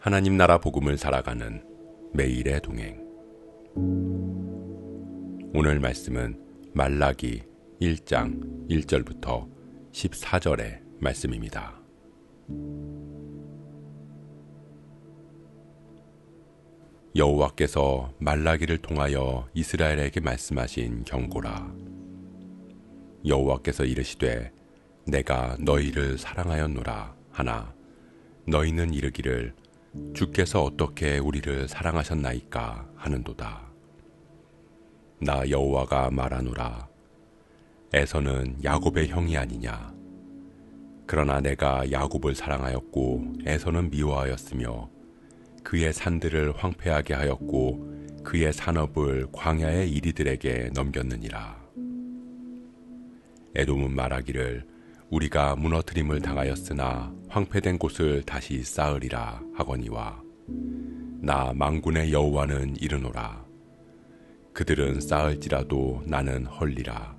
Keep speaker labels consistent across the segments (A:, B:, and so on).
A: 하나님 나라 복음을 살아가는 매일의 동행. 오늘 말씀은 말라기 1장 1절부터 14절의 말씀입니다. 여호와께서 말라기를 통하여 이스라엘에게 말씀하신 경고라. 여호와께서 이르시되 내가 너희를 사랑하였노라 하나 너희는 이르기를 주께서 어떻게 우리를 사랑하셨나이까 하는도다. 나 여호와가 말하노라. 에서는 야곱의 형이 아니냐. 그러나 내가 야곱을 사랑하였고 에서는 미워하였으며 그의 산들을 황폐하게 하였고 그의 산업을 광야의 이리들에게 넘겼느니라. 에돔은 말하기를 우리가 무너뜨림을 당하였으나 황폐된 곳을 다시 쌓으리라 하거니와 나 만군의 여호와는 이르노라. 그들은 쌓을지라도 나는 헐리라.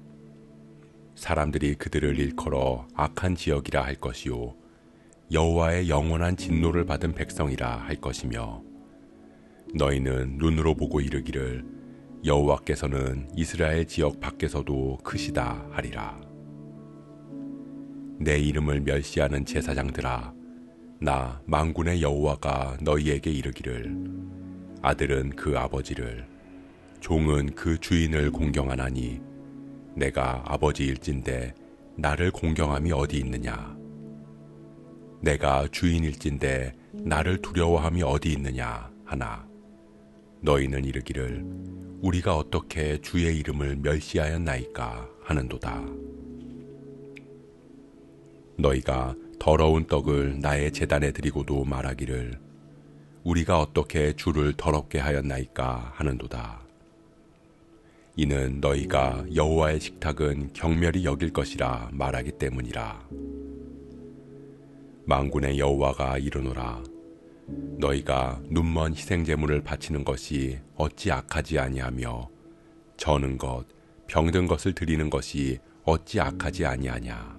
A: 사람들이 그들을 일컬어 악한 지역이라 할 것이요 여호와의 영원한 진노를 받은 백성이라 할 것이며 너희는 눈으로 보고 이르기를 여호와께서는 이스라엘 지역 밖에서도 크시다 하리라. 내 이름을 멸시하는 제사장들아 나 만군의 여호와가 너희에게 이르기를 아들은 그 아버지를 종은 그 주인을 공경하나니 내가 아버지일진데 나를 공경함이 어디 있느냐. 내가 주인일진데 나를 두려워함이 어디 있느냐 하나 너희는 이르기를 우리가 어떻게 주의 이름을 멸시하였나이까 하는도다. 너희가 더러운 떡을 나의 제단에 드리고도 말하기를 우리가 어떻게 주를 더럽게 하였나이까 하는도다. 이는 너희가 여호와의 식탁은 경멸히 여길 것이라 말하기 때문이라. 만군의 여호와가 이르노라. 너희가 눈먼 희생제물을 바치는 것이 어찌 악하지 아니하며 저는 것, 병든 것을 드리는 것이 어찌 악하지 아니하냐.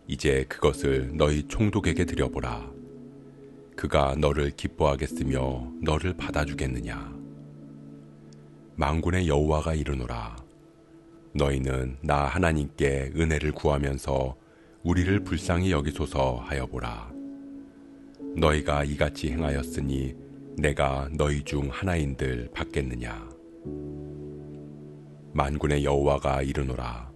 A: 이제 그것을 너희 총독에게 드려보라. 그가 너를 기뻐하겠으며 너를 받아주겠느냐. 만군의 여호와가 이르노라. 너희는 나 하나님께 은혜를 구하면서 우리를 불쌍히 여기소서 하여 보라. 너희가 이같이 행하였으니 내가 너희 중 하나인들 받겠느냐. 만군의 여호와가 이르노라.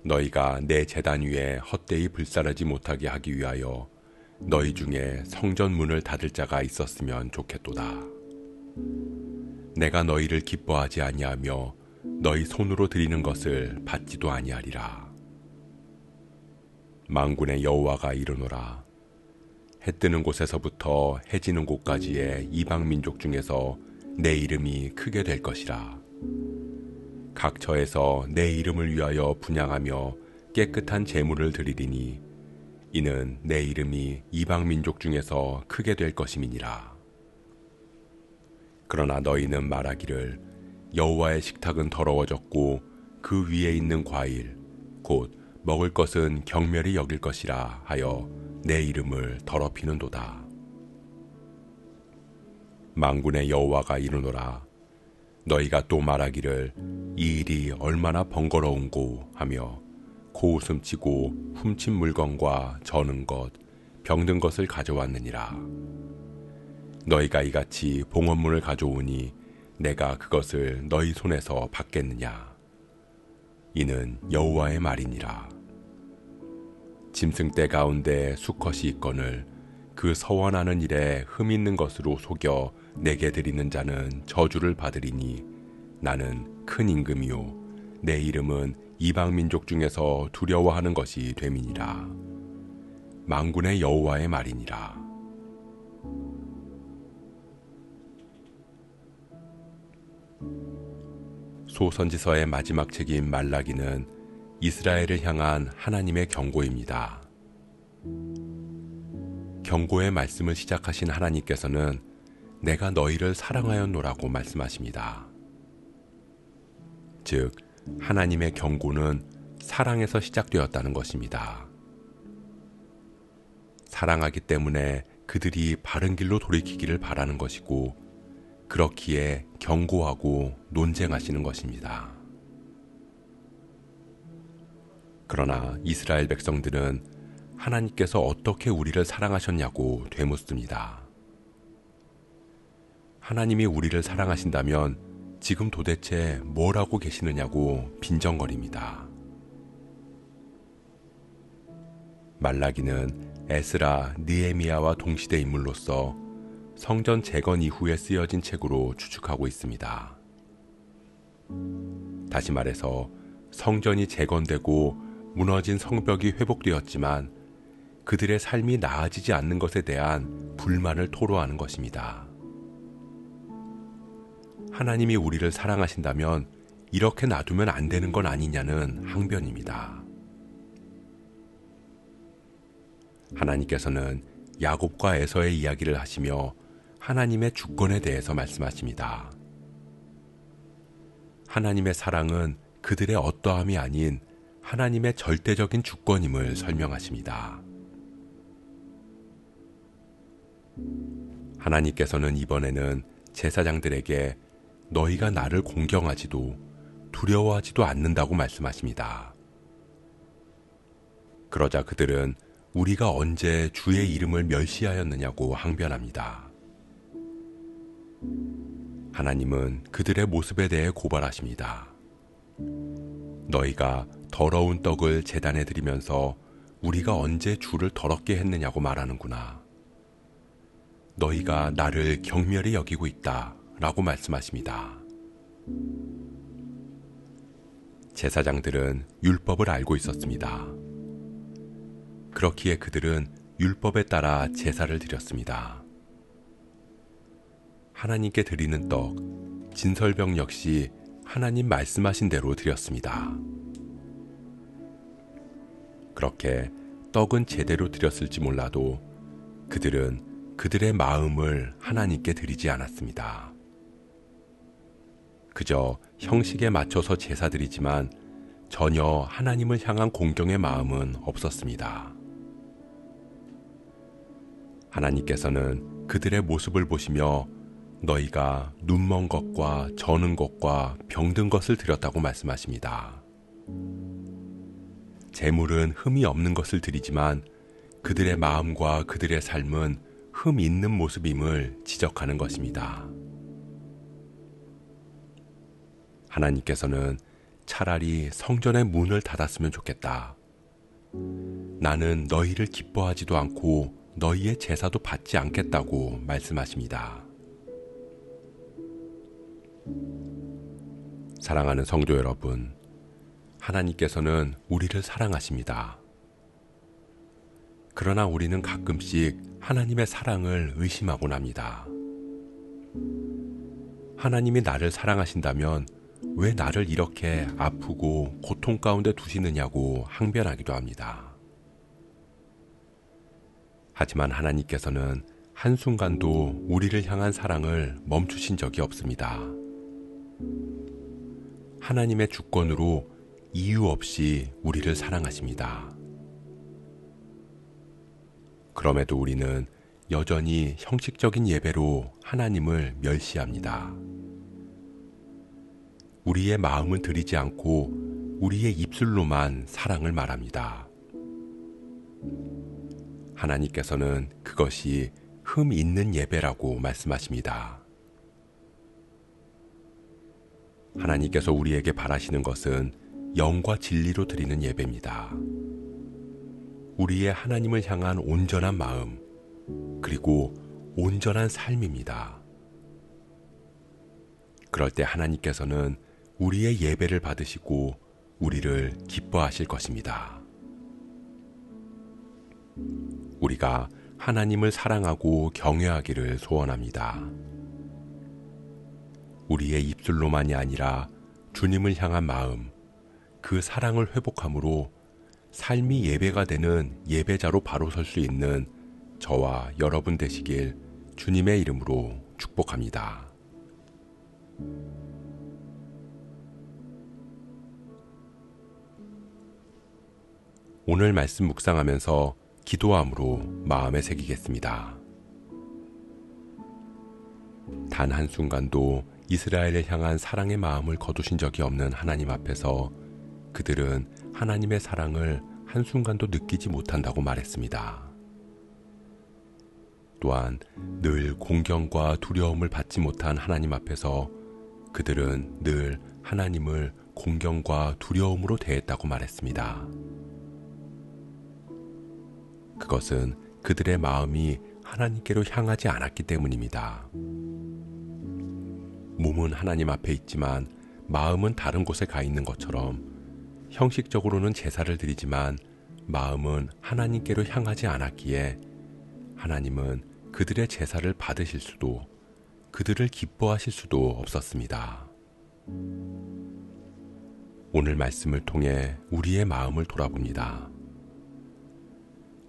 A: 너희가 내 제단 위에 헛되이 불사르지 못하게 하기 위하여 너희 중에 성전 문을 닫을 자가 있었으면 좋겠도다. 내가 너희를 기뻐하지 아니하며 너희 손으로 드리는 것을 받지도 아니하리라. 만군의 여호와가 이르노라. 해 뜨는 곳에서부터 해 지는 곳까지의 이방 민족 중에서 내 이름이 크게 될 것이라. 각 처에서 내 이름을 위하여 분향하며 깨끗한 제물을 드리리니 이는 내 이름이 이방 민족 중에서 크게 될 것임이니라. 그러나 너희는 말하기를 여호와의 식탁은 더러워졌고 그 위에 있는 과일 곧 먹을 것은 경멸히 여길 것이라 하여 내 이름을 더럽히는도다. 만군의 여호와가 이르노라. 너희가 또 말하기를 이 일이 얼마나 번거로운고 하며 고웃음치고 훔친 물건과 저는 것, 병든 것을 가져왔느니라. 너희가 이같이 봉헌물을 가져오니 내가 그것을 너희 손에서 받겠느냐. 이는 여호와의 말이니라. 짐승 떼 가운데 수컷이 있거늘 그 서원하는 일에 흠 있는 것으로 속여 내게 드리는 자는 저주를 받으리니 나는 큰 임금이요 내 이름은 이방 민족 중에서 두려워하는 것이 됨이니라. 만군의 여호와의 말이니라. 소선지서의 마지막 책인 말라기는 이스라엘을 향한 하나님의 경고입니다. 경고의 말씀을 시작하신 하나님께서는 내가 너희를 사랑하였노라고 말씀하십니다. 즉, 하나님의 경고는 사랑에서 시작되었다는 것입니다. 사랑하기 때문에 그들이 바른 길로 돌이키기를 바라는 것이고 그렇기에 경고하고 논쟁하시는 것입니다. 그러나 이스라엘 백성들은 하나님께서 어떻게 우리를 사랑하셨냐고 되묻습니다. 하나님이 우리를 사랑하신다면 지금 도대체 뭘 하고 계시느냐고 빈정거립니다. 말라기는 에스라, 느헤미야와 동시대 인물로서 성전 재건 이후에 쓰여진 책으로 추측하고 있습니다. 다시 말해서 성전이 재건되고 무너진 성벽이 회복되었지만 그들의 삶이 나아지지 않는 것에 대한 불만을 토로하는 것입니다. 하나님이 우리를 사랑하신다면 이렇게 놔두면 안 되는 건 아니냐는 항변입니다. 하나님께서는 야곱과 에서의 이야기를 하시며 하나님의 주권에 대해서 말씀하십니다. 하나님의 사랑은 그들의 어떠함이 아닌 하나님의 절대적인 주권임을 설명하십니다. 하나님께서는 이번에는 제사장들에게 너희가 나를 공경하지도 두려워하지도 않는다고 말씀하십니다. 그러자 그들은 우리가 언제 주의 이름을 멸시하였느냐고 항변합니다. 하나님은 그들의 모습에 대해 고발하십니다. 너희가 더러운 떡을 제단에 드리면서 우리가 언제 주를 더럽게 했느냐고 말하는구나. 너희가 나를 경멸히 여기고 있다 라고 말씀하십니다. 제사장들은 율법을 알고 있었습니다. 그렇기에 그들은 율법에 따라 제사를 드렸습니다. 하나님께 드리는 떡, 진설병 역시 하나님 말씀하신 대로 드렸습니다. 그렇게 떡은 제대로 드렸을지 몰라도 그들은 그들의 마음을 하나님께 드리지 않았습니다. 그저 형식에 맞춰서 제사드리지만 전혀 하나님을 향한 공경의 마음은 없었습니다. 하나님께서는 그들의 모습을 보시며 너희가 눈먼 것과 저는 것과 병든 것을 드렸다고 말씀하십니다. 제물은 흠이 없는 것을 드리지만 그들의 마음과 그들의 삶은 흠 있는 모습임을 지적하는 것입니다. 하나님께서는 차라리 성전의 문을 닫았으면 좋겠다. 나는 너희를 기뻐하지도 않고 너희의 제사도 받지 않겠다고 말씀하십니다. 사랑하는 성도 여러분, 하나님께서는 우리를 사랑하십니다. 그러나 우리는 가끔씩 하나님의 사랑을 의심하곤 합니다. 하나님이 나를 사랑하신다면 왜 나를 이렇게 아프고 고통 가운데 두시느냐고 항변하기도 합니다. 하지만 하나님께서는 한순간도 우리를 향한 사랑을 멈추신 적이 없습니다. 하나님의 주권으로 이유 없이 우리를 사랑하십니다. 그럼에도 우리는 여전히 형식적인 예배로 하나님을 멸시합니다. 우리의 마음은 드리지 않고 우리의 입술로만 사랑을 말합니다. 하나님께서는 그것이 흠 있는 예배라고 말씀하십니다. 하나님께서 우리에게 바라시는 것은 영과 진리로 드리는 예배입니다. 우리의 하나님을 향한 온전한 마음, 그리고 온전한 삶입니다. 그럴 때 하나님께서는 우리의 예배를 받으시고 우리를 기뻐하실 것입니다. 우리가 하나님을 사랑하고 경외하기를 소원합니다. 우리의 입술로만이 아니라 주님을 향한 마음, 그 사랑을 회복함으로 삶이 예배가 되는 예배자로 바로 설 수 있는 저와 여러분 되시길 주님의 이름으로 축복합니다. 오늘 말씀 묵상하면서 기도함으로 마음에 새기겠습니다. 단 한순간도 이스라엘을 향한 사랑의 마음을 거두신 적이 없는 하나님 앞에서 그들은 하나님의 사랑을 한순간도 느끼지 못한다고 말했습니다. 또한 늘 공경과 두려움을 받지 못한 하나님 앞에서 그들은 늘 하나님을 공경과 두려움으로 대했다고 말했습니다. 그것은 그들의 마음이 하나님께로 향하지 않았기 때문입니다. 몸은 하나님 앞에 있지만 마음은 다른 곳에 가 있는 것처럼 형식적으로는 제사를 드리지만 마음은 하나님께로 향하지 않았기에 하나님은 그들의 제사를 받으실 수도 그들을 기뻐하실 수도 없었습니다. 오늘 말씀을 통해 우리의 마음을 돌아봅니다.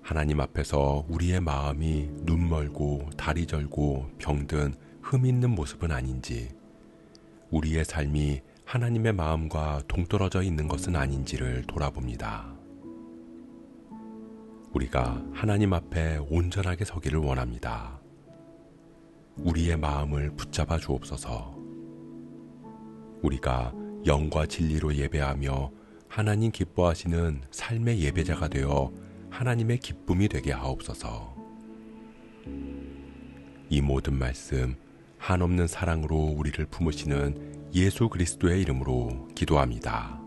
A: 하나님 앞에서 우리의 마음이 눈멀고 다리 절고 병든 흠 있는 모습은 아닌지, 우리의 삶이 하나님의 마음과 동떨어져 있는 것은 아닌지를 돌아봅니다. 우리가 하나님 앞에 온전하게 서기를 원합니다. 우리의 마음을 붙잡아 주옵소서. 우리가 영과 진리로 예배하며 하나님 기뻐하시는 삶의 예배자가 되어 하나님의 기쁨이 되게 하옵소서. 이 모든 말씀 한없는 사랑으로 우리를 품으시는 예수 그리스도의 이름으로 기도합니다.